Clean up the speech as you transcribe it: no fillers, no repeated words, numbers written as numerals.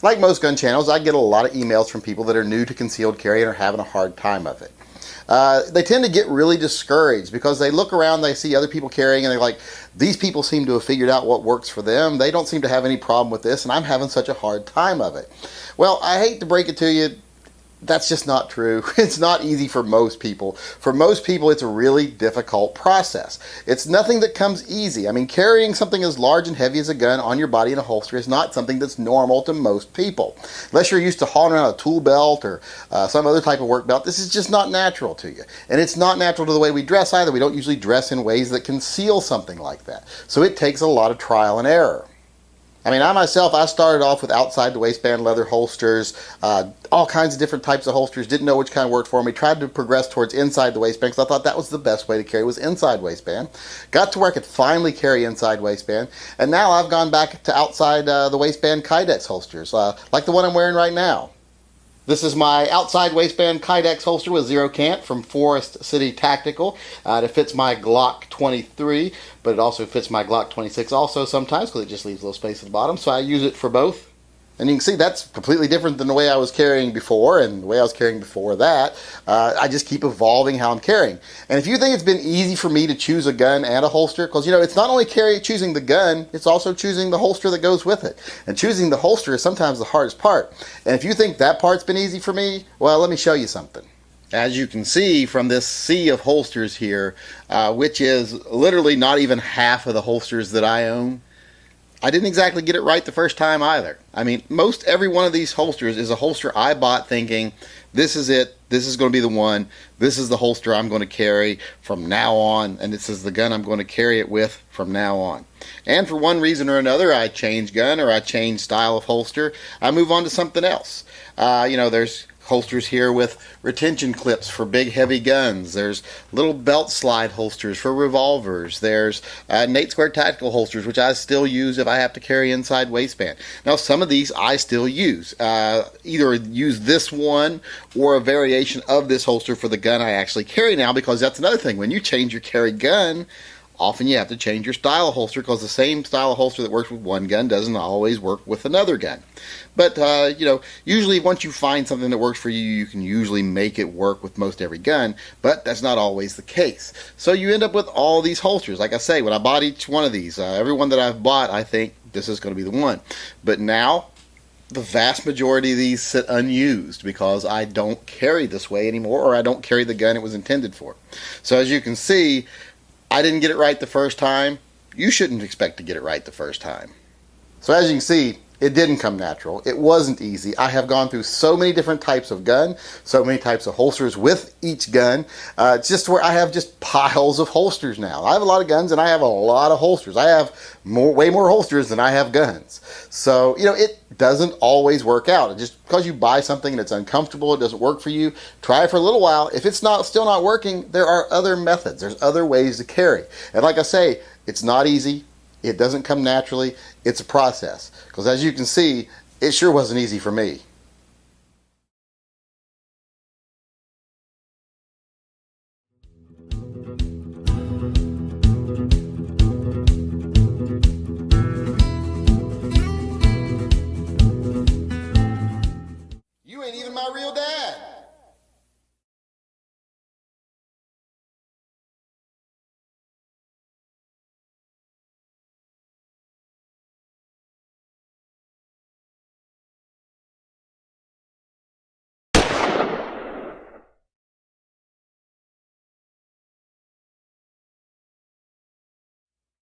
Like most gun channels, I get a lot of emails from people that are new to concealed carry and are having a hard time of it. They tend to get really discouraged because they look around, they see other people carrying, and they're like, these people seem to have figured out what works for them. They don't seem to have any problem with this, and I'm having such a hard time of it. Well, I hate to break it to you, that's just not true. It's not easy for most people. For most people, it's a really difficult process. It's nothing that comes easy. I mean, carrying something as large and heavy as a gun on your body in a holster is not something that's normal to most people. Unless you're used to hauling around a tool belt or some other type of work belt, this is just not natural to you. And it's not natural to the way we dress either. We don't usually dress in ways that conceal something like that. So it takes a lot of trial and error. I mean, I started off with outside the waistband leather holsters, all kinds of different types of holsters, didn't know which kind worked for me, tried to progress towards inside the waistband because I thought that was the best way to carry was inside waistband. Got to where I could finally carry inside waistband, and now I've gone back to outside the waistband Kydex holsters, like the one I'm wearing right now. This is my outside waistband Kydex holster with zero cant from Forest City Tactical. It fits my Glock 23, but it also fits my Glock 26 also sometimes because it just leaves a little space at the bottom, so I use it for both. And you can see that's completely different than the way I was carrying before and the way I was carrying before that. I just keep evolving how I'm carrying. And if you think it's been easy for me to choose a gun and a holster, because it's not only choosing the gun, it's also choosing the holster that goes with it. And choosing the holster is sometimes the hardest part. And if you think that part's been easy for me, well, let me show you something. As you can see from this sea of holsters here, which is literally not even half of the holsters that I own, I didn't exactly get it right the first time either. I mean, most every one of these holsters is a holster I bought thinking, this is it, this is going to be the one, this is the holster I'm going to carry from now on, and this is the gun I'm going to carry it with from now on. And for one reason or another, I change gun or I change style of holster, I move on to something else. There's holsters here with retention clips for big heavy guns. There's little belt slide holsters for revolvers. There's Nate Square tactical holsters, which I still use if I have to carry inside waistband. Now some of these I still use. Either use this one or a variation of this holster for the gun I actually carry now, because that's another thing. When you change your carry gun, often you have to change your style of holster because the same style of holster that works with one gun doesn't always work with another gun. But, usually once you find something that works for you, you can usually make it work with most every gun, but that's not always the case. So you end up with all these holsters. Like I say, when I bought each one of these, every one that I've bought, I think this is going to be the one. But now, the vast majority of these sit unused because I don't carry this way anymore, or I don't carry the gun it was intended for. So as you can see, I didn't get it right the first time. You shouldn't expect to get it right the first time. So as you can see, it didn't come natural. It wasn't easy. I have gone through so many different types of gun, so many types of holsters with each gun. It's just where I have just piles of holsters now. I have a lot of guns and I have a lot of holsters. I have way more holsters than I have guns. So, it doesn't always work out. Just because you buy something and it's uncomfortable, it doesn't work for you, try it for a little while. If it's still not working, there are other methods. There's other ways to carry. And like I say, it's not easy. It doesn't come naturally. It's a process. Because as you can see, it sure wasn't easy for me. You ain't even my real dad.